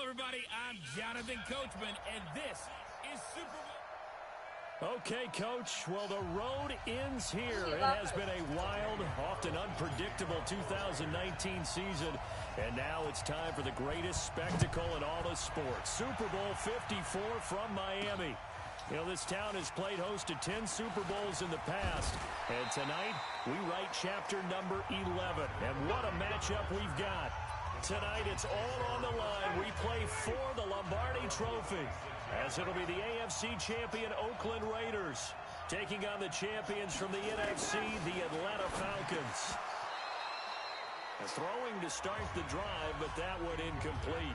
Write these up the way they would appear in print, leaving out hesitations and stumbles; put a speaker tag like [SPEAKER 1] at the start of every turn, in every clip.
[SPEAKER 1] everybody. I'm Jonathan Coachman, and this is Super Bowl.
[SPEAKER 2] Okay, Coach. Well, the road ends here. It has been a wild, often unpredictable 2019 season. And now it's time for the greatest spectacle in all of sports. Super Bowl 54 from Miami. You know, this town has played host to 10 Super Bowls in the past. And tonight, we write chapter number 11. And what a matchup we've got. Tonight, it's all on the line. We play for the Lombardi Trophy, as it'll be the AFC champion Oakland Raiders taking on the champions from the NFC, the Atlanta Falcons. Throwing to start the drive, but that one incomplete.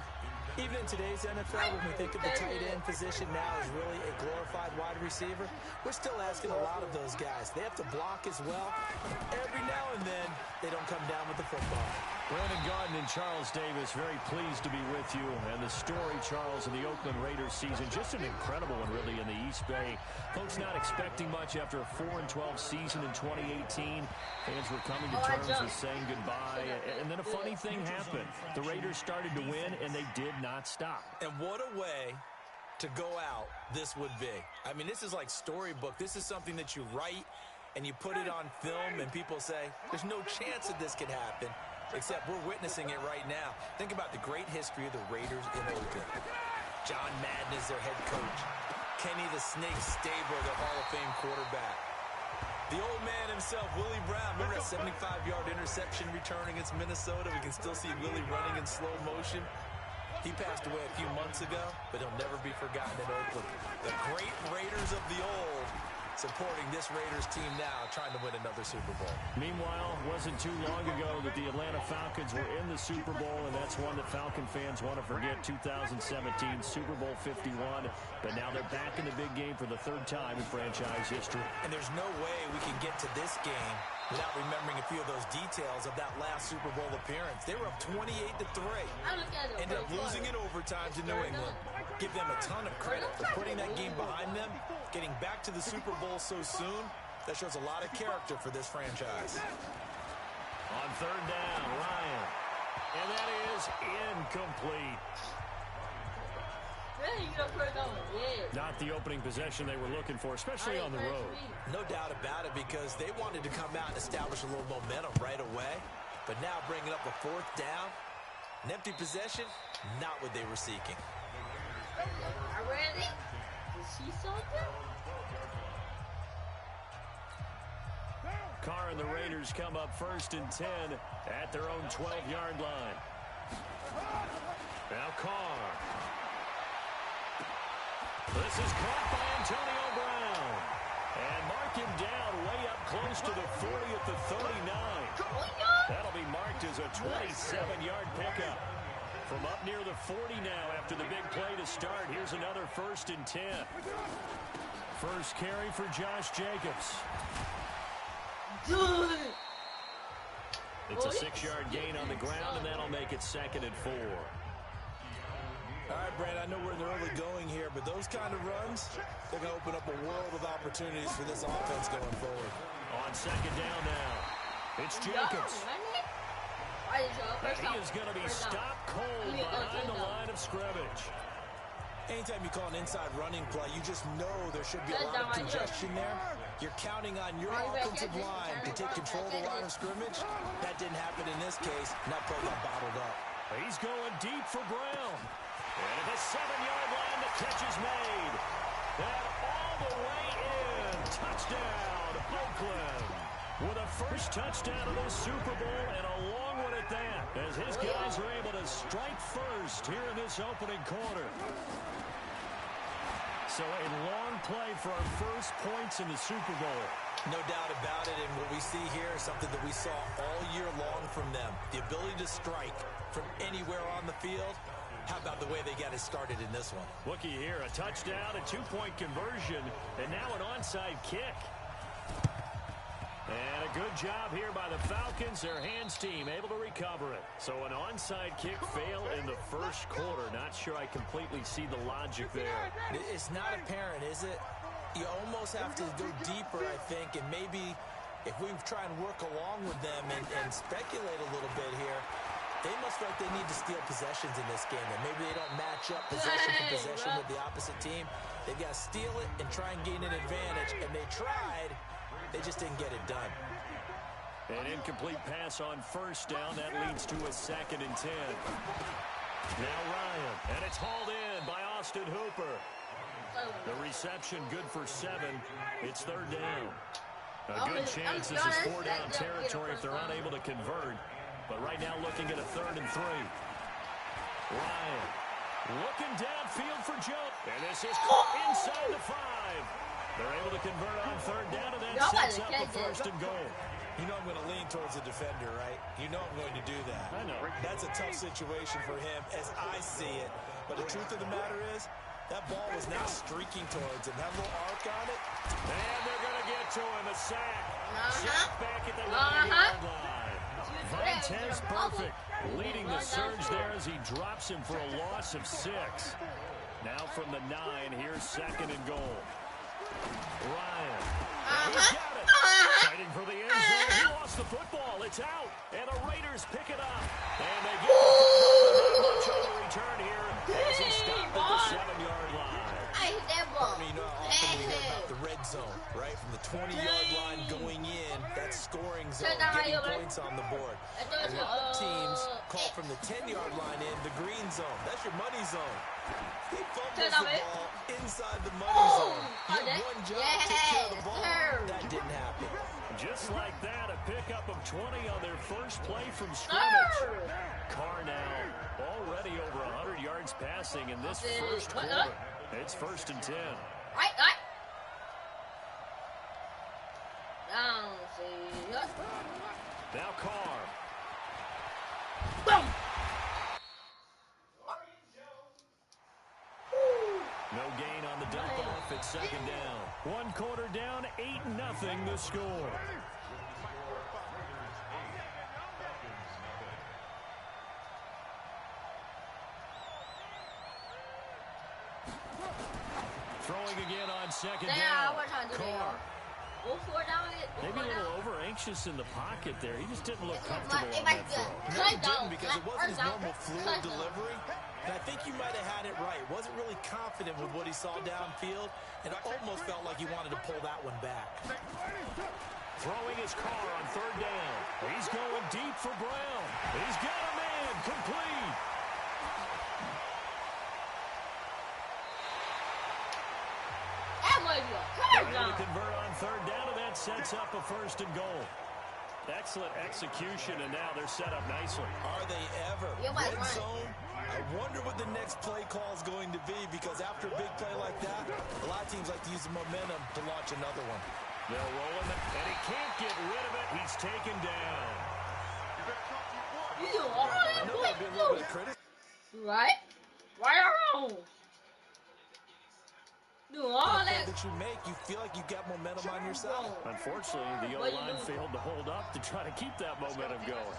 [SPEAKER 3] Even in today's NFL, when we think of the tight end position now as really a glorified wide receiver, we're still asking a lot of those guys. They have to block as well. Every now and then, they don't come down with the football.
[SPEAKER 2] Brandon Gaudin and Charles Davis, very pleased to be with you. And the story, Charles, in the Oakland Raiders season, just an incredible one, really, in the East Bay. Folks not expecting much after a 4-12 season in 2018. Fans were coming to terms with saying goodbye. And then a funny thing happened. The Raiders started to win, and they did not stop.
[SPEAKER 3] And what a way to go out this would be. I mean, this is like storybook. This is something that you write, and you put it on film, and people say, there's no chance that this could happen. Except we're witnessing it right now. Think about the great history of the Raiders in Oakland. John Madden is their head coach. Kenny the Snake Stabler, their Hall of Fame quarterback. The old man himself, Willie Brown. Remember that 75-yard interception return against Minnesota? We can still see Willie running in slow motion. He passed away a few months ago, but he'll never be forgotten in Oakland. The great Raiders of the old supporting this Raiders team now, trying to win another Super Bowl.
[SPEAKER 2] Meanwhile, it wasn't too long ago that the Atlanta Falcons were in the Super Bowl, and that's one that Falcon fans want to forget, 2017 Super Bowl 51. But now they're back in the big game for the third time in franchise history.
[SPEAKER 3] And there's no way we can get to this game without remembering a few of those details of that last Super Bowl appearance. They were up 28-3. Ended up losing in overtime to New England. Give them a ton of credit for putting that game behind them, getting back to the Super Bowl so soon. That shows a lot of character for this franchise.
[SPEAKER 2] On third down, Ryan. And that is incomplete. Not the opening possession they were looking for, especially on the road.
[SPEAKER 3] No doubt about it, because they wanted to come out and establish a little momentum right away. But now bringing up a fourth down, an empty possession, not what they were seeking.
[SPEAKER 4] Ready? Is she something?
[SPEAKER 2] Carr and the Raiders come up 1st and 10 at their own 12-yard line. Now Carr. This is caught by Antonio Brown. And mark him down way up close to the 40 at the 39. That'll be marked as a 27-yard pickup. From up near the 40 now after the big play to start. Here's another 1st and 10. First carry for Josh Jacobs. It's a 6-yard gain on the ground, and that'll make it 2nd and 4.
[SPEAKER 3] All right, Brad, I know we're in the early going here, but those kind of runs, they're going to open up a world of opportunities for this offense going forward.
[SPEAKER 2] On 2nd down now, it's Jacobs. He is going to be stopped cold behind the line of scrimmage.
[SPEAKER 3] Anytime you call an inside running play, you just know there should be a lot of congestion there. You're counting on your offensive line to take control of the line of scrimmage. That didn't happen in this case, and that play got bottled up.
[SPEAKER 2] He's going deep for Brown. And at the 7-yard line, the catch is made. And all the way in. Touchdown, Oakland. With a first touchdown of the Super Bowl, and a long one at that, as his guys are able to strike first here in this opening quarter. So a long play for our first points in the Super Bowl.
[SPEAKER 3] No doubt about it, and what we see here is something that we saw all year long from them. The ability to strike from anywhere on the field. How about the way they got it started in this one?
[SPEAKER 2] Looky here, a touchdown, a 2-point conversion, and now an onside kick. And a good job here by the Falcons, their hands team, able to recover it. So an onside kick fail in the first quarter. Not sure I completely see the logic there.
[SPEAKER 3] It's not apparent, is it? You almost have to go deeper, I think, and maybe if we try and work along with them and speculate a little bit here, They must feel like they need to steal possessions in this game. That maybe they don't match up possession for possession with the opposite team. They've got to steal it and try and gain an advantage. And they tried. They just didn't get it done.
[SPEAKER 2] An incomplete pass on first down. That leads to a 2nd and 10. Now Ryan. And it's hauled in by Austin Hooper. The reception good for 7. It's 3rd down. A good chance this is 4-down territory if they're unable to convert. But right now looking at a 3rd and 3. Ryan looking downfield for Joe. And this is inside the 5. They're able to convert on 3rd down, and that sets up a 1st and goal.
[SPEAKER 3] You know I'm going to lean towards the defender, right? You know I'm going to do that.
[SPEAKER 2] I know.
[SPEAKER 3] That's a tough situation for him as I see it. But the truth of the matter is, that ball was now streaking towards him. That little arc on it.
[SPEAKER 2] And they're going to get to him. A sack. Sack back at the 9-yard line. Vontez perfect. Leading the surge there as he drops him for a loss of 6. Now from the 9, here's 2nd and goal. Ryan. He's got it. Fighting for the end zone. He lost the football. It's out. And the Raiders pick it up. And they get the football. Not much on the return here as he stopped at the 7-yard line.
[SPEAKER 3] I mean, you know how often we hear about the red zone, right? From the 20-yard line going in, that scoring zone, getting points on the board. A lot of teams call from the 10-yard line in the green zone. That's your money zone. He fumbles the ball inside the money zone. You have one job, take care of the ball. That didn't happen.
[SPEAKER 2] Just like that, a pickup of 20 on their first play from scrimmage. Carr now already over 100 yards passing in this first quarter. It's 1st and 10. Now Carr.
[SPEAKER 4] Boom.
[SPEAKER 2] No gain on the dump off. It's 2nd down. 1 quarter down, 8-0 the score. Throwing again on 2nd down. Carr. Maybe a little over-anxious in the pocket there. He just didn't look comfortable on that throw.
[SPEAKER 3] No, he didn't, because it wasn't his normal fluid delivery. And I think he might have had it right. Wasn't really confident with what he saw downfield, and it almost felt like he wanted to pull that one back.
[SPEAKER 2] Throwing his Carr on 3rd down. He's going deep for Brown. He's got a man. Complete. Able to convert on 3rd down, and that sets up a 1st and goal. Excellent execution, and now they're set up nicely.
[SPEAKER 3] Are they ever? Red zone. I wonder what the next play call is going to be, because after a big play like that, a lot of teams like to use the momentum to launch another one.
[SPEAKER 2] They're rolling, and he can't get rid of it. He's taken down.
[SPEAKER 3] I know there'll be a little bit of criticism.
[SPEAKER 4] Right around. Do all that
[SPEAKER 3] you make, you feel like you got momentum on your side.
[SPEAKER 2] Unfortunately, the O-line failed to hold up to try to keep that momentum going.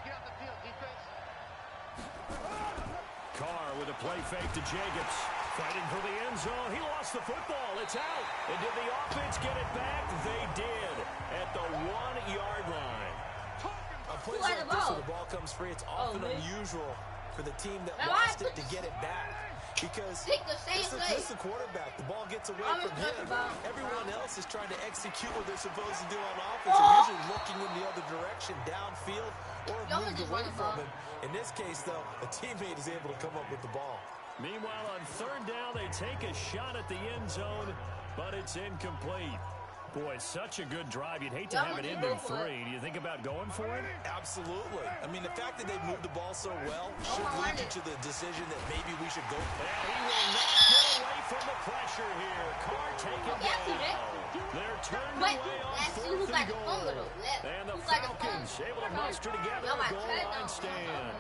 [SPEAKER 2] Carr with a play fake to Jacobs. Fighting for the end zone. He lost the football. It's out. And did the offense get it back? They did at the 1-yard line.
[SPEAKER 3] On plays like this where the ball comes free, it's often unusual for the team that lost it to get it back. Because this is the quarterback. The ball gets away from him. Everyone else is trying to execute what they're supposed to do on offense. They're usually looking in the other direction, downfield, or moved away from him. In this case, though, a teammate is able to come up with the ball.
[SPEAKER 2] Meanwhile, on 3rd down, they take a shot at the end zone, but it's incomplete. Boy, such a good drive. You'd hate to have it end in 3. Do you think about going for it?
[SPEAKER 3] Absolutely. I mean, the fact that they moved the ball so well should lead you to the decision that maybe we should go for it.
[SPEAKER 2] And he will not get away from the pressure here. Carr taken down. They're turned away on 4th and goal. And the Falcons able to muster together a goal line stand.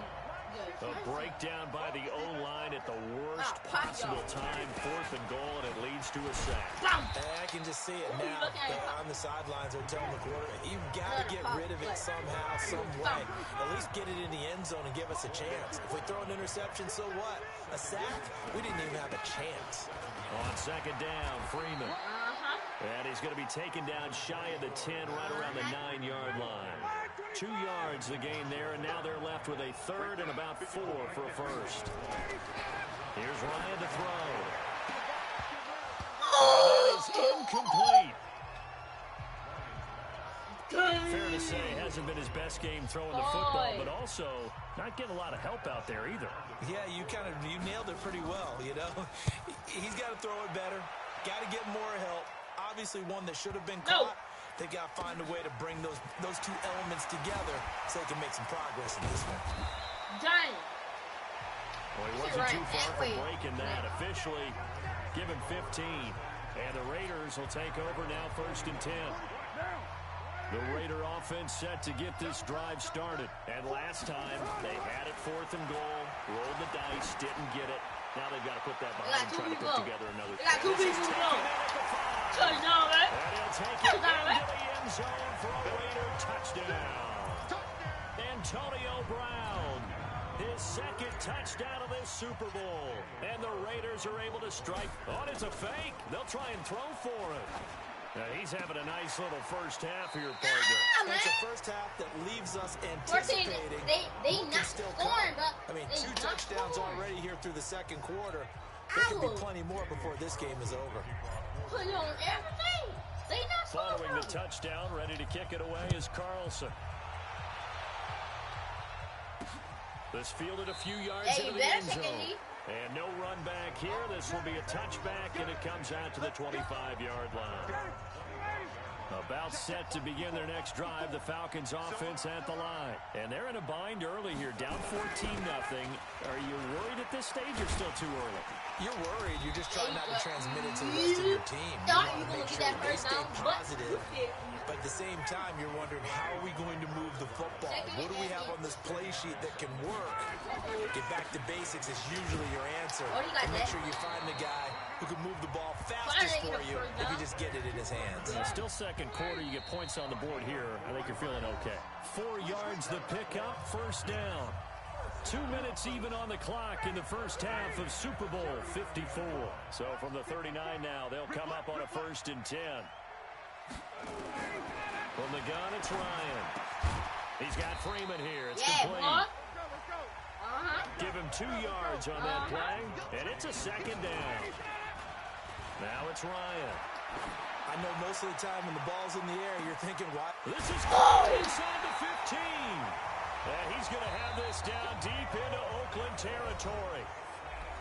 [SPEAKER 2] A breakdown by the O-line at the worst possible time. 4th and goal, and it leads to a sack.
[SPEAKER 3] And I can just see it now. They're on the sidelines. They're telling the quarterback, you've got to get rid of it somehow, some way. At least get it in the end zone and give us a chance. If we throw an interception, so what? A sack? We didn't even have a chance.
[SPEAKER 2] On 2nd down, Freeman. And he's going to be taken down shy of the 10, right around the 9-yard line. 2 yards the gain there, and now they're left with a third and about 4 for a first. Here's Ryan to throw. And that is incomplete. Fair to say, hasn't been his best game throwing the football, but also not getting a lot of help out there either.
[SPEAKER 3] Yeah, you nailed it pretty well, you know. He's got to throw it better. Got to get more help. Obviously one that should have been caught. They got to find a way to bring those two elements together so they can make some progress in this one.
[SPEAKER 4] Dang.
[SPEAKER 2] Well, he wasn't too far from breaking that. Officially, give him 15. And the Raiders will take over now, 1st and 10. The Raider offense set to get this drive started. And last time, they had it 4th and goal, rolled the dice, didn't get it. Now they've got to put that behind and try to put together another.
[SPEAKER 4] They got 2 people to go. Touchdown, man.
[SPEAKER 2] And he'll take it into the end zone for a Raider touchdown. Antonio Brown, his 2nd touchdown of this Super Bowl. And the Raiders are able to strike. Oh, it's a fake. They'll try and throw for him. Now, he's having a nice little first half here, partner.
[SPEAKER 3] It's a first half that leaves us anticipating.
[SPEAKER 4] They not scoring, but
[SPEAKER 3] I mean, 2 touchdowns already here through the 2nd quarter. There could be plenty more before this game is over.
[SPEAKER 4] Put on everything. They not scoring.
[SPEAKER 2] Following the touchdown, ready to kick it away is Carlson. This fielded a few yards into the end zone. And no run back here. This will be a touchback, and it comes out to the 25-yard line. About set to begin their next drive, the Falcons offense at the line. And they're in a bind early here, down 14-0. Are you worried at this stage or still too early?
[SPEAKER 3] You're worried. You're just trying not to transmit it to the rest of your team. You want to make sure they stay positive. But at the same time, you're wondering, how are we going to move the football? What do we have on this play sheet that can work? Get back to basics is usually your answer. And make sure you find the guy who can move the ball fastest for you if you just get it in his hands.
[SPEAKER 2] Still 2nd quarter, you get points on the board here. I think you're feeling okay. 4 yards the pickup, 1st down. 2 minutes even on the clock in the first half of Super Bowl 54. So from the 39 now, they'll come up on a 1st and 10. From the gun, it's Ryan. He's got Freeman here. It's complete. Give him 2 yards on that play, and it's a 2nd down. Now it's Ryan.
[SPEAKER 3] I know most of the time when the ball's in the air, you're thinking, what?
[SPEAKER 2] This is inside the 15. And he's going to have this down deep into Oakland territory.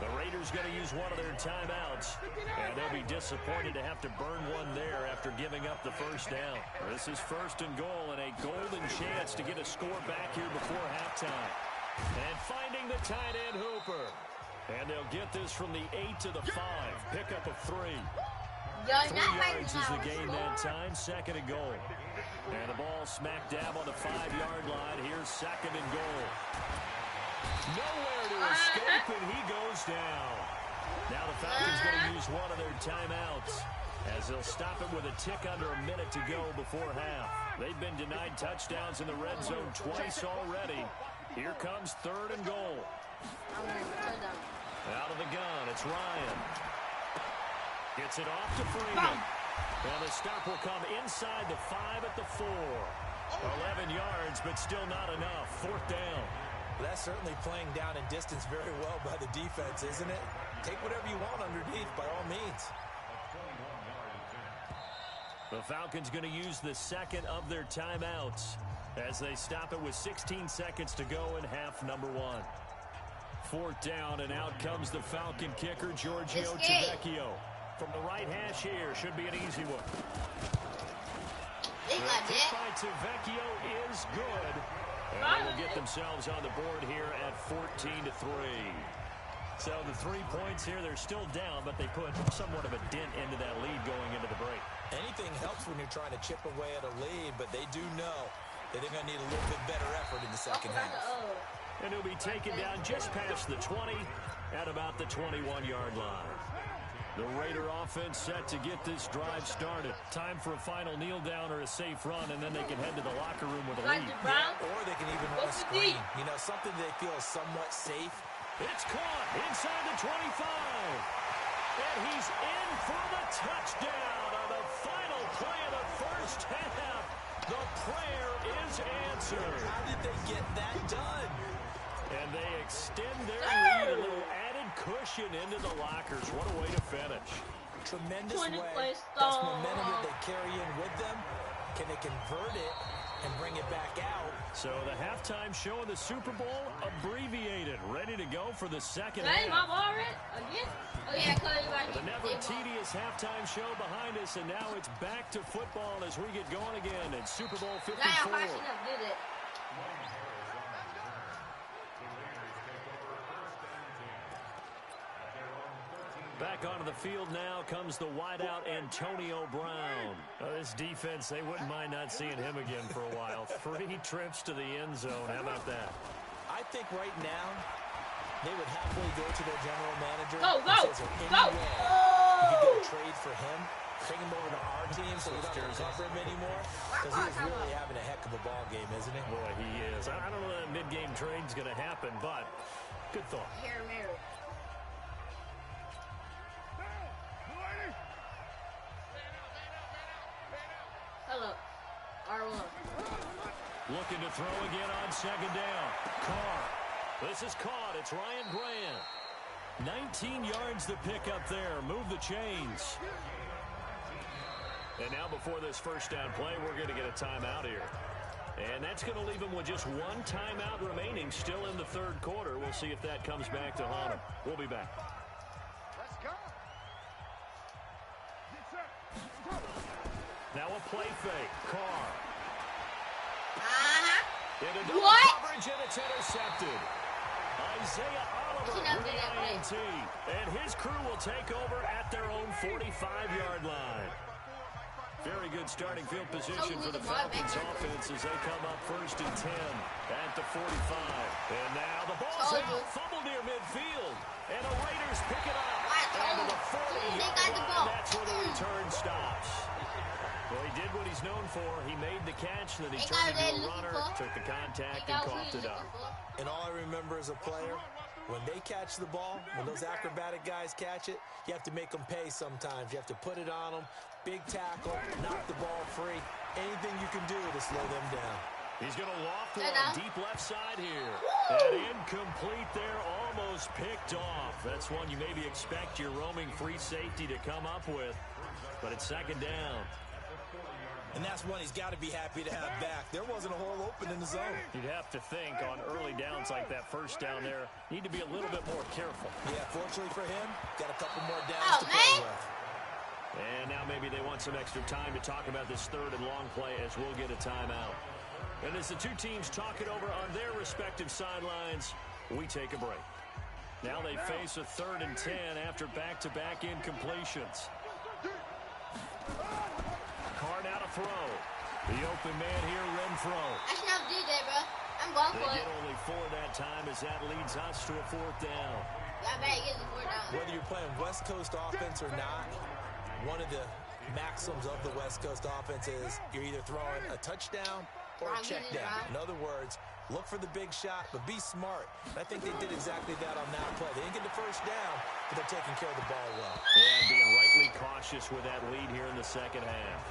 [SPEAKER 2] The Raiders going to use one of their timeouts, and they'll be disappointed to have to burn one there after giving up the 1st down. This is 1st and goal and a golden chance to get a score back here before halftime. And finding the tight end Hooper. And they'll get this from the 8 to the 5. Pickup of 3. 3 yards is the gain that time. 2nd and goal. And the ball smack dab on the 5-yard line. Here's 2nd and goal. Nowhere to escape, and he goes down. Now the Falcons going to use one of their timeouts as they'll stop it with a tick under a minute to go before half. They've been denied touchdowns in the red zone twice already. Here comes 3rd and goal. Out of the gun, it's Ryan. Gets it off to Freeman. And the stop will come inside the 5 at the 4. 11 yards, but still not enough. 4th down.
[SPEAKER 3] That's certainly playing down in distance very well by the defense, isn't it? Take whatever you want underneath, by all means.
[SPEAKER 2] The Falcons going to use the 2nd of their timeouts as they stop it with 16 seconds to go in half number 1. 4th down, and out comes the Falcon kicker, Giorgio Tavecchio. From the right hash here, should be an easy one. The kick by Tavecchio is good. And they will get themselves on the board here at 14-3. So the 3 points here, they're still down, but they put somewhat of a dent into that lead going into the break.
[SPEAKER 3] Anything helps when you're trying to chip away at a lead, but they do know that they're going to need a little bit better effort in the 2nd half.
[SPEAKER 2] And he'll be taken down just past the 20 at about the 21-yard line. The Raider offense set to get this drive started. Time for a final kneel down or a safe run, and then they can head to the locker room with a lead.
[SPEAKER 3] Or they can even run a screen. You know, something they feel is somewhat safe.
[SPEAKER 2] It's caught inside the 25. And he's in for the touchdown on the final play of the first half. The prayer is answered.
[SPEAKER 3] How did they get that done?
[SPEAKER 2] And they extend their lead, a little added cushion into the lockers. What a way to finish.
[SPEAKER 3] Tremendous way. That's momentum that they carry in with them. Can they convert it and bring it back out?
[SPEAKER 2] So the halftime show of the Super Bowl abbreviated, ready to go for the second
[SPEAKER 4] Hey, my
[SPEAKER 2] half.
[SPEAKER 4] ball red again? Oh yeah, cause
[SPEAKER 2] The never tedious halftime show behind us, and now it's back to football as we get going again in Super Bowl 54. Back onto the field now comes the wideout Antonio Brown. This defense, they wouldn't mind not seeing him again for a while. 3 trips to the end zone. How about that?
[SPEAKER 3] I think right now they would halfway go to their general manager.
[SPEAKER 4] Go!
[SPEAKER 3] You could go trade for him, bring him over to our team so we don't have to cover him anymore. Because he is really having a heck of a ball game, isn't he?
[SPEAKER 2] Boy, he is. I don't know that mid-game trade's going to happen, but good thought.
[SPEAKER 4] Here, Mary. Hello. R1.
[SPEAKER 2] Looking to throw again on second down. Carr. This is caught. It's Ryan Grant. 19 yards to pick up there. Move the chains. And now before this first down play, we're going to get a timeout here. And that's going to leave him with just 1 timeout remaining still in the third quarter. We'll see if that comes back to haunt him. We'll be back.
[SPEAKER 5] Let's go.
[SPEAKER 2] Now a play fake. Carr. Into double coverage, and it's intercepted. Isaiah Oliver with the INT. And his crew will take over at their own 45-yard line. Very good starting field position for the Falcons offense as they come up 1st and 10 at the 45. And now the ball's out, fumbled near midfield. And the Raiders pick it up. And to the 40-yard line, that's where the return stops. Well, he did what he's known for. He made the catch, then he turned into a runner, took the contact, and coughed it up.
[SPEAKER 3] And all I remember as a player, when they catch the ball, when those acrobatic guys catch it, you have to make them pay sometimes. You have to put it on them, big tackle, knock the ball free. Anything you can do to slow them down.
[SPEAKER 2] He's going to loft one deep left side here. And incomplete there, almost picked off. That's one you maybe expect your roaming free safety to come up with. But it's second down.
[SPEAKER 3] And that's one he's got to be happy to have back. There wasn't a hole open in the zone.
[SPEAKER 2] You'd have to think on early downs like that first down there, need to be a little bit more careful.
[SPEAKER 3] Yeah, fortunately for him, got a couple more downs to play with.
[SPEAKER 2] And now maybe they want some extra time to talk about this third and long play as we'll get a timeout. And as the two teams talk it over on their respective sidelines, we take a break. Now they face a 3rd and 10 after back-to-back incompletions. Carr now to throw. The open man here, Renfro.
[SPEAKER 4] I should not do that, bro. I'm going for
[SPEAKER 2] They
[SPEAKER 4] it.
[SPEAKER 2] get only 4 that time as that leads us to a 4th down.
[SPEAKER 4] I better get the 4th down.
[SPEAKER 3] Whether you're playing West Coast offense or not, one of the maxims of the West Coast offense is you're either throwing a touchdown or a check down. In other words, look for the big shot, but be smart. And I think they did exactly that on that play. They didn't get the first down, but they're taking care of the ball well.
[SPEAKER 2] And being rightly cautious with that lead here in the second half.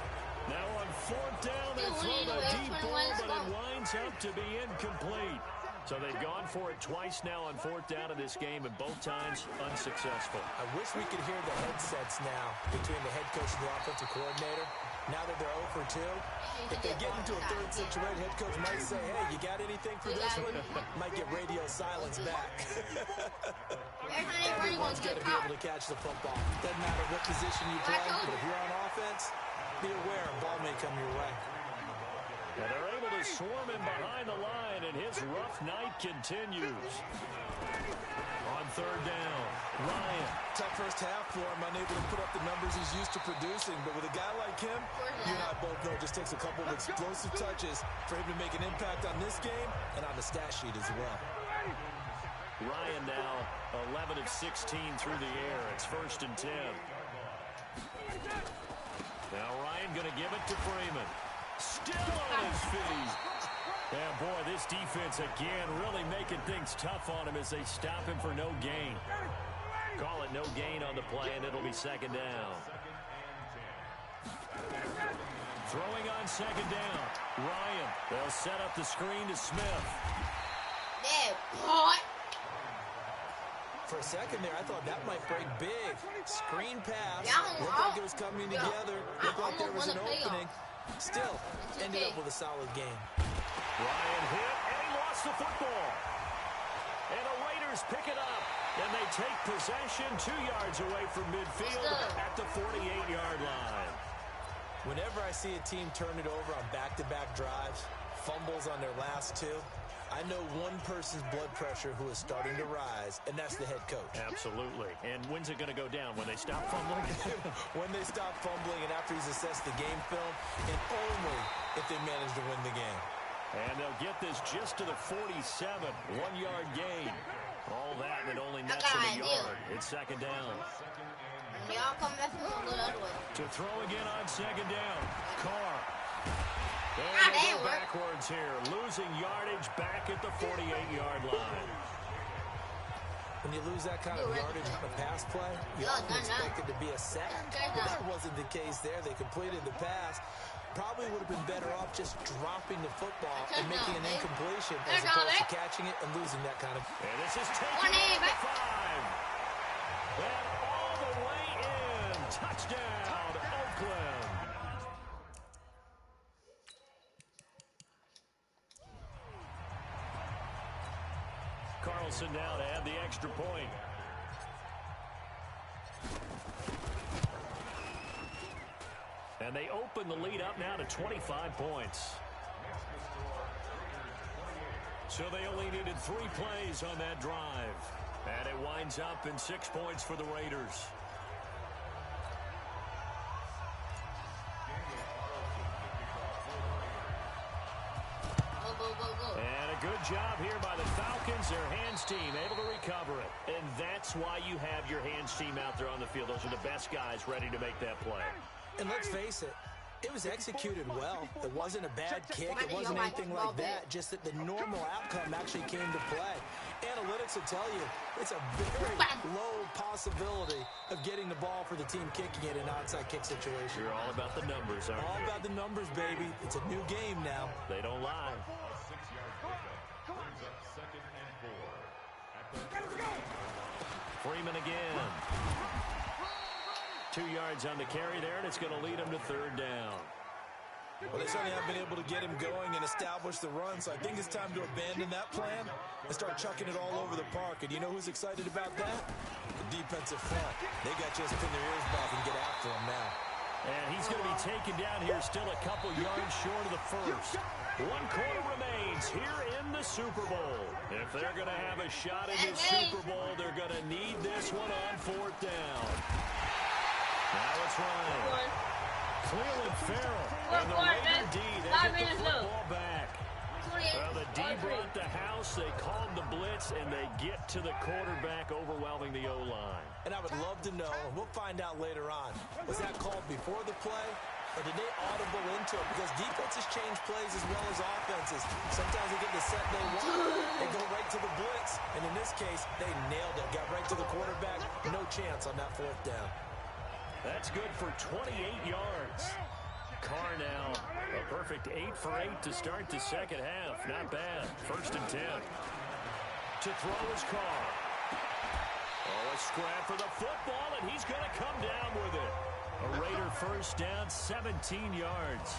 [SPEAKER 2] Now on 4th down, they throw the deep ball, but it winds up to be incomplete. So they've gone for it twice now on 4th down in this game, and both times unsuccessful.
[SPEAKER 3] I wish we could hear the headsets now between the head coach and the offensive coordinator. Now that they're 0 for 2, if they get into a third situation, head coach might say, hey, you got anything for this one? Might get radio silence back. Everyone's got to be able to catch the football. Doesn't matter what position you play, but if you're on offense, be aware a ball may come your way.
[SPEAKER 2] And they're able to swarm him behind the line, and his rough night continues. On 3rd down, Ryan.
[SPEAKER 3] Tough first half for him, unable to put up the numbers he's used to producing. But with a guy like him, you and I both know it just takes a couple of explosive touches for him to make an impact on this game and on the stat sheet as well.
[SPEAKER 2] Ryan now 11 of 16 through the air. It's 1st and 10. Now Ryan going to give it to Freeman. Still on his feet. Yeah, boy, this defense again really making things tough on him as they stop him for no gain. Call it no gain on the play, and it'll be 2nd down. Throwing on second down. Ryan. They'll set up the screen to Smith.
[SPEAKER 4] Yeah, boy.
[SPEAKER 3] For a second there, I thought that might break big. Screen pass. Looked like it was coming together. Looked like there was an opening. Still, ended up with a solid game.
[SPEAKER 2] Ryan hit, and he lost the football. And the Raiders pick it up. And they take possession 2 yards away from midfield at the 48-yard line.
[SPEAKER 3] Whenever I see a team turn it over on back-to-back drives, fumbles on their last two, I know one person's blood pressure who is starting to rise, and that's the head coach.
[SPEAKER 2] Absolutely. And when's it going to go down? When they stop fumbling?
[SPEAKER 3] When they stop fumbling and after he's assessed the game film, and only if they manage to win the game.
[SPEAKER 2] And they'll get this just to the 47, 1-yard gain. All that and it only nets them a yard. It's second down.
[SPEAKER 4] Y'all come back from the other way.
[SPEAKER 2] To throw again on second down. Carr. And they go backwards here. Losing yardage back at the 48-yard line.
[SPEAKER 3] When you lose that kind of yardage on a pass play, you often expect it to be a sack. But that wasn't the case there. They completed the pass. Probably would have been better off just dropping the football and making an incompletion as opposed to catching it and losing that kind of...
[SPEAKER 2] And this is taken at the 5. And all the way in. Touchdown, Oakland. Carlson now to add the extra point. And they open the lead up now to 25 points. So they only needed 3 plays on that drive. And it winds up in 6 points for the Raiders. And a good job here by the Falcons, their hands team, able to recover it. And that's why you have your hands team out there on the field. Those are the best guys ready to make that play.
[SPEAKER 3] And let's face it, it was executed well. It wasn't a bad kick. It wasn't anything like that. Just that the normal outcome actually came to play. Analytics will tell you it's a very low possibility of getting the ball for the team kicking it in an onside kick situation.
[SPEAKER 2] You're all about the numbers, aren't you?
[SPEAKER 3] All about the numbers, baby. It's a new game now.
[SPEAKER 2] They don't lie. Freeman again. 2 yards on the carry there, and it's going to lead him to third down.
[SPEAKER 3] Well, they certainly haven't been able to get him going and establish the run, so I think it's time to abandon that plan and start chucking it all over the park. And you know who's excited about that? The defensive front. They got just pin their ears back and get after him now.
[SPEAKER 2] And he's going to be taken down here still a couple yards short of the first. 1 quarter remains here in the Super Bowl. If they're going to have a shot in this Super Bowl, they're going to need this one on 4th down. Now it's Ryan. Cleveland Farrell. And the Raider D, they get the football back. Well, the D brought the house. They called the blitz, and they get to the quarterback, overwhelming the O-line.
[SPEAKER 3] And I would love to know, and we'll find out later on, was that called before the play, or did they audible into it? Because defenses change plays as well as offenses. Sometimes they get the set they want, they go right to the blitz. And in this case, they nailed it. Got right to the quarterback. No chance on that 4th down.
[SPEAKER 2] That's good for 28 yards. Carr now, a perfect 8 for 8 to start the second half. Not bad. 1st and 10. To throw is Carr. Oh, a scrap for the football, and he's going to come down with it. A Raider first down, 17 yards.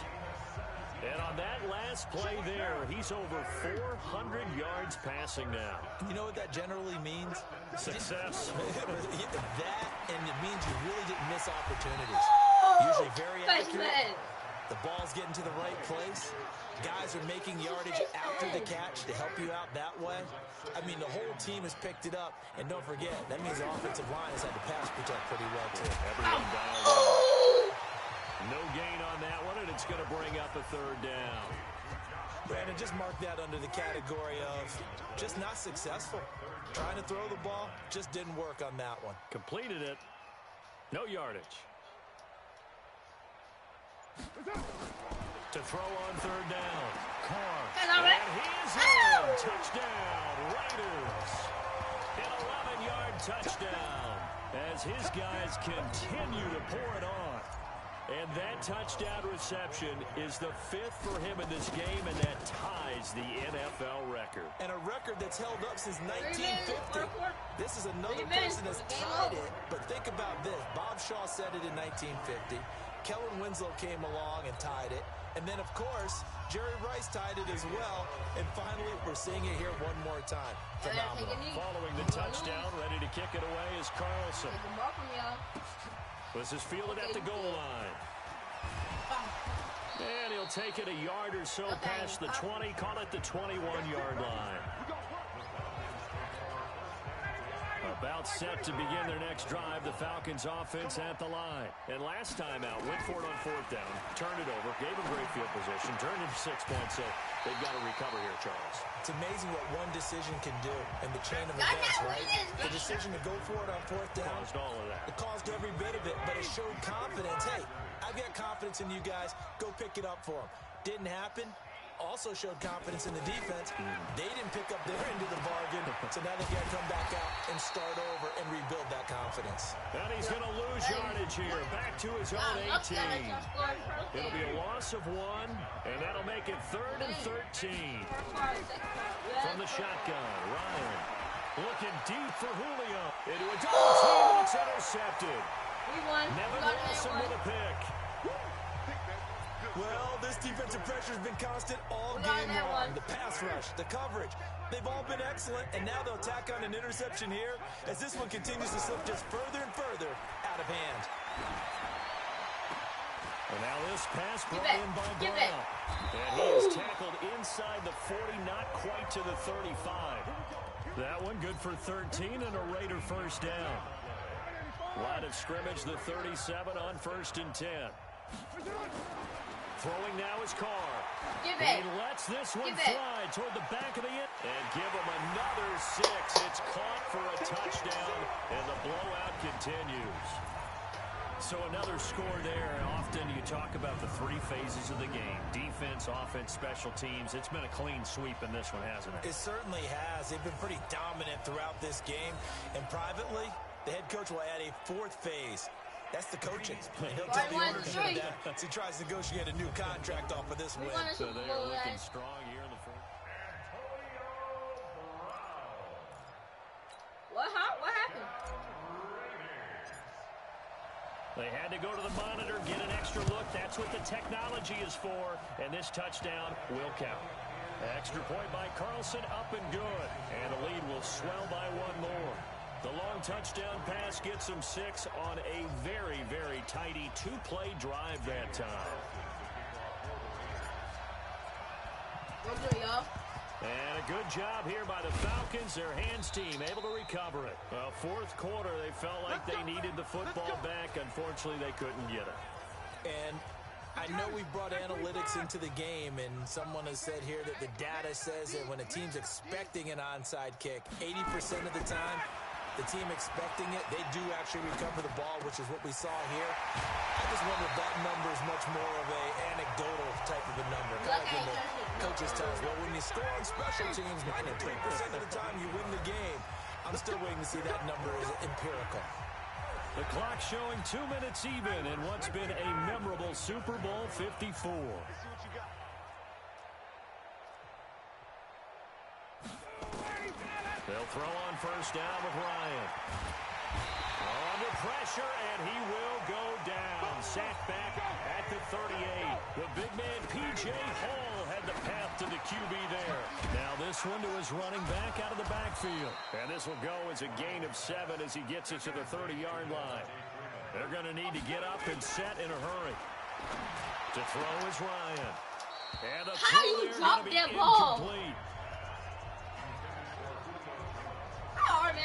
[SPEAKER 2] And on that last play there, he's over 400 yards passing now.
[SPEAKER 3] You know what that generally means?
[SPEAKER 2] Success.
[SPEAKER 3] That, and it means you really didn't miss opportunities. Usually very accurate. The ball's getting to the right place. Guys are making yardage after the catch to help you out that way. I mean, the whole team has picked it up. And don't forget, that means the offensive line has had to pass protect pretty well, too.
[SPEAKER 2] Everyone dialed in. No gain on that one, and it's going to bring up a 3rd down.
[SPEAKER 3] Brandon, just mark that under the category of just not successful. Trying to throw the ball, just didn't work on that one.
[SPEAKER 2] Completed it. No yardage. To throw on 3rd down. Carr. And he is in. Touchdown, Raiders. An 11-yard touchdown as his guys continue to pour it on. And that touchdown reception is the 5th for him in this game, and that ties the NFL record.
[SPEAKER 3] And a record that's held up since 1950. This is another person that's tied it. But think about this. Bob Shaw said it in 1950. Kellen Winslow came along and tied it. And then, of course, Jerry Rice tied it as well. And finally, we're seeing it here one more time. Phenomenal.
[SPEAKER 2] Following the touchdown, ready to kick it away is Carlson. This is fielded at the goal line. And he'll take it a yard or so past the 20. Call it the 21-yard line. About set to begin their next drive. The Falcons offense at the line. And last time out, went for it on 4th down. Turned it over. Gave them great field position. Turned into 6 points. So they've got to recover here, Charles.
[SPEAKER 3] It's amazing what one decision can do in the chain of events, right? The decision to go for it on 4th down.
[SPEAKER 2] Caused all of that.
[SPEAKER 3] It caused every bit of it, but it showed confidence. Hey, I've got confidence in you guys. Go pick it up for them. Didn't happen. Also showed confidence in the defense. They didn't pick up their end of the bargain, so now they've got to come back out and start over and rebuild that confidence.
[SPEAKER 2] And he's going to lose yardage here. Back to his own 18. It'll be a loss of 1, and that'll make it 3rd and 13. From the shotgun, Ryan looking deep for Julio. Into a double team, and it's intercepted. Nevin Wilson with a pick.
[SPEAKER 3] Well, this defensive pressure has been constant all game long. The pass rush, the coverage, they've all been excellent, and now they'll tack on an interception here as this one continues to slip just further and further out of hand.
[SPEAKER 2] And now this pass brought in by Brown. And he is tackled inside the 40, not quite to the 35. That one good for 13 and a Raider first down. Line of scrimmage, the 37 on 1st and 10. Throwing now is Carr. He lets this one fly toward the back of the end. And give him another 6. It's caught for a touchdown, and the blowout continues. So another score there. Often you talk about the 3 phases of the game. Defense, offense, special teams. It's been a clean sweep in this one, hasn't it?
[SPEAKER 3] It certainly has. They've been pretty dominant throughout this game. And privately, the head coach will add a 4th phase. That's the coaching. He'll tell the ownership that as he tries to negotiate a new contract off of this win.
[SPEAKER 2] So they are looking strong here in the first.
[SPEAKER 4] What happened?
[SPEAKER 2] They had to go to the monitor, get an extra look. That's what the technology is for. And this touchdown will count. Extra point by Carlson, up and good. And the lead will swell by 1 more. The long touchdown pass gets them 6 on a very, very tidy 2-play drive that time. And a good job here by the Falcons. Their hands team able to recover it. Well, 4th quarter, they felt like they needed the football back. Unfortunately, they couldn't get it.
[SPEAKER 3] And I know we brought analytics into the game, and someone has said here that the data says that when a team's expecting an onside kick, 80% of the time, the team expecting it, they do actually recover the ball, which is what we saw here. I just wonder if that number is much more of an anecdotal type of a number. Kind of when the coaches tell us, well, when you score on special teams, 93% of the time you win the game. I'm still waiting to see that number is empirical.
[SPEAKER 2] The clock showing 2 minutes even in what's been a memorable Super Bowl 54. They'll throw on first down with Ryan. Under pressure, and he will go down. Sacked back at the 38. The big man, P.J. Hall, had the path to the QB there. Now this one to his running back out of the backfield. And this will go as a gain of 7 as he gets it to the 30-yard line. They're going to need to get up and set in a hurry. To throw is Ryan. And the
[SPEAKER 4] How do you drop that ball?
[SPEAKER 2] Incomplete.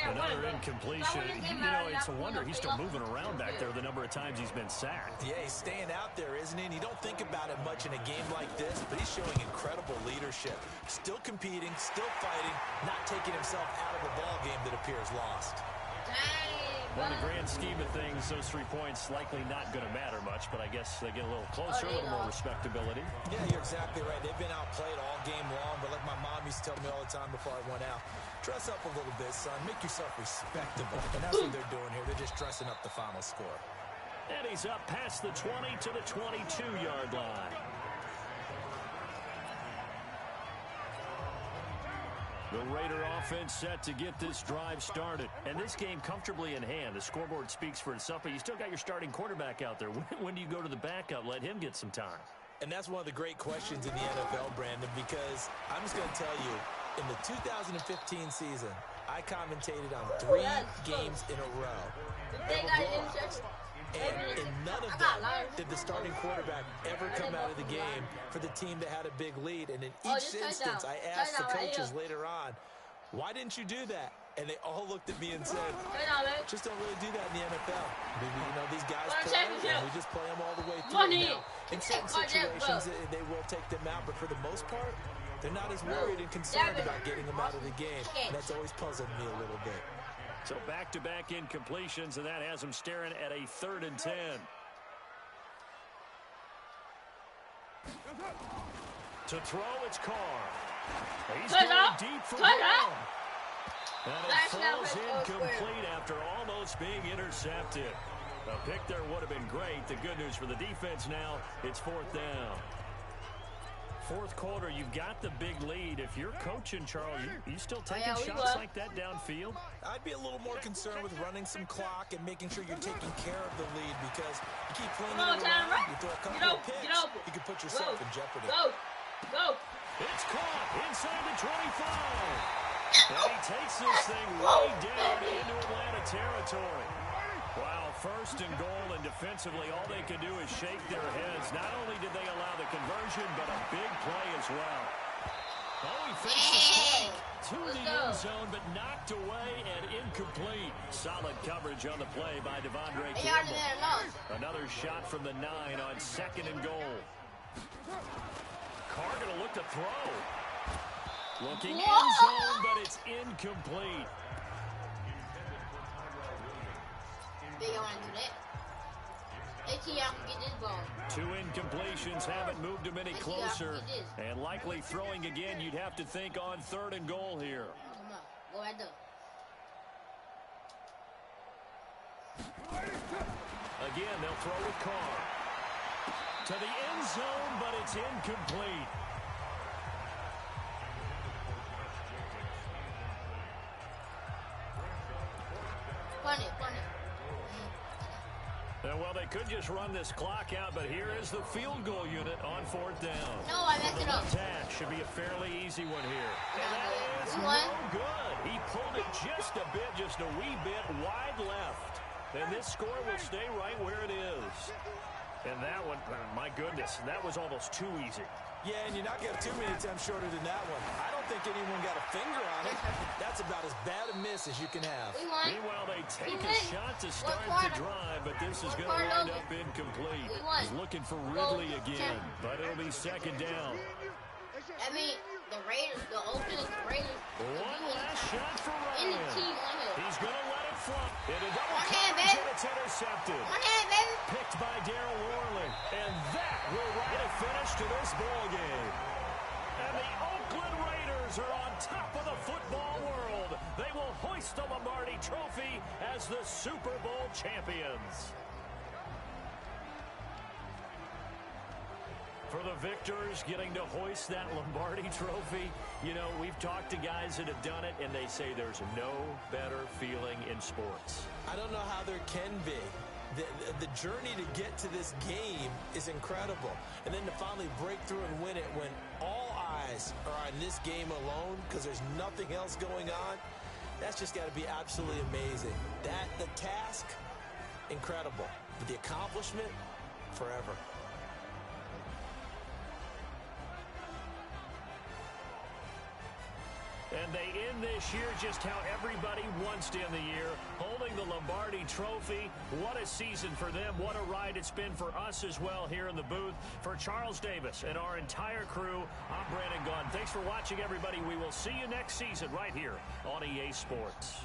[SPEAKER 2] Another incompletion. You know, it's a wonder he's still moving around back there the number of times he's been sacked.
[SPEAKER 3] Yeah, he's staying out there, isn't he? And you don't think about it much in a game like this, but he's showing incredible leadership. Still competing, still fighting, not taking himself out of a ball game that appears lost.
[SPEAKER 2] Well, in the grand scheme of things, those 3 points likely not going to matter much, but I guess they get a little closer, a little more respectability.
[SPEAKER 3] Yeah, you're exactly right. They've been outplayed all game long, but like my mom used to tell me all the time before I went out, dress up a little bit, son. Make yourself respectable. And that's what they're doing here. They're just dressing up the final score.
[SPEAKER 2] And he's up past the 20 to the 22-yard line. The Raider offense set to get this drive started. And this game comfortably in hand. The scoreboard speaks for itself, but you still got your starting quarterback out there. When do you go to the backup? Let him get some time.
[SPEAKER 3] And that's one of the great questions in the NFL, Brandon, because I'm just going to tell you, in the 2015 season, I commentated on 3 games in a row. And in none of them did the starting quarterback ever come out of the game for the team that had a big lead. And in each instance, I asked the coaches later on, why didn't you do that? And they all looked at me and said, just don't really do that in the NFL. Maybe, you know, these guys play, and we just play them all the way through. Now, in certain situations, they will take them out, but for the most part, they're not as worried and concerned about getting them out of the game. And that's always puzzled me a little bit.
[SPEAKER 2] So back-to-back incompletions, and that has them staring at a 3rd and 10. To throw, it's Carr. He's going deep for one. And it falls incomplete after almost being intercepted. A pick there would have been great. The good news for the defense now, it's 4th down. 4th quarter, you've got the big lead. If you're coaching, Charles, you still taking shots like that downfield?
[SPEAKER 3] I'd be a little more concerned with running some clock and making sure you're taking care of the lead, because you keep playing it around, you throw a couple of picks, you can put yourself in jeopardy.
[SPEAKER 2] It's caught inside the 25. And he takes this thing way down into Atlanta territory. Wow, 1st and goal, and defensively, all they could do is shake their heads. Not only did they allow the conversion, but a big play as well. Oh, he fakes the strike to the end zone, but knocked away and incomplete. Solid coverage on the play by Devondre Campbell. Another shot from the 9 on 2nd and goal. Carr going to look to throw. Looking end zone, but it's incomplete.
[SPEAKER 4] They don't want to do that. Let's see how I can get this ball.
[SPEAKER 2] 2 incompletions haven't moved him any closer. And likely throwing again, you'd have to think on 3rd and goal here.
[SPEAKER 4] Come on. Go right there.
[SPEAKER 2] Again, they'll throw with Carr. To the end zone, but it's incomplete.
[SPEAKER 4] Funny.
[SPEAKER 2] Well, they could just run this clock out, but here is the field goal unit on 4th down.
[SPEAKER 4] No, I messed it up.
[SPEAKER 2] Attack should be a fairly easy one here. And that is no good. He pulled it just a bit, just a wee bit wide left. And this score will stay right where it is. And that one, my goodness, that was almost too easy.
[SPEAKER 3] Yeah, and you're not going to have too many attempts shorter than that one. I don't think anyone got a finger on it. That's about as bad a miss as you can have.
[SPEAKER 2] Meanwhile, they take a shot to start the drive, but this is going to wind up incomplete. He's looking for Ridley again, but it'll be 2nd down.
[SPEAKER 4] I mean, the Raiders, the Oakland Raiders.
[SPEAKER 2] One last shot for Ryan. He's going to let it flop. It a double coverage, and it's intercepted.
[SPEAKER 4] One hand, baby.
[SPEAKER 2] Picked by Darryl Worley. And that will write a finish to this ball game. And the Oakland Raiders are on top of the football world. They will hoist the Lombardi Trophy as the Super Bowl champions. For the victors getting to hoist that Lombardi Trophy, you know, we've talked to guys that have done it, and they say there's no better feeling in sports.
[SPEAKER 3] I don't know how there can be. The journey to get to this game is incredible. And then to finally break through and win it when all eyes are on this game alone because there's nothing else going on, that's just got to be absolutely amazing. The task, incredible. But the accomplishment, forever.
[SPEAKER 2] And they end this year just how everybody wants to end the year, holding the Lombardi Trophy. What a season for them. What a ride it's been for us as well here in the booth. For Charles Davis and our entire crew, I'm Brandon Gaudin. Thanks for watching, everybody. We will see you next season right here on EA Sports.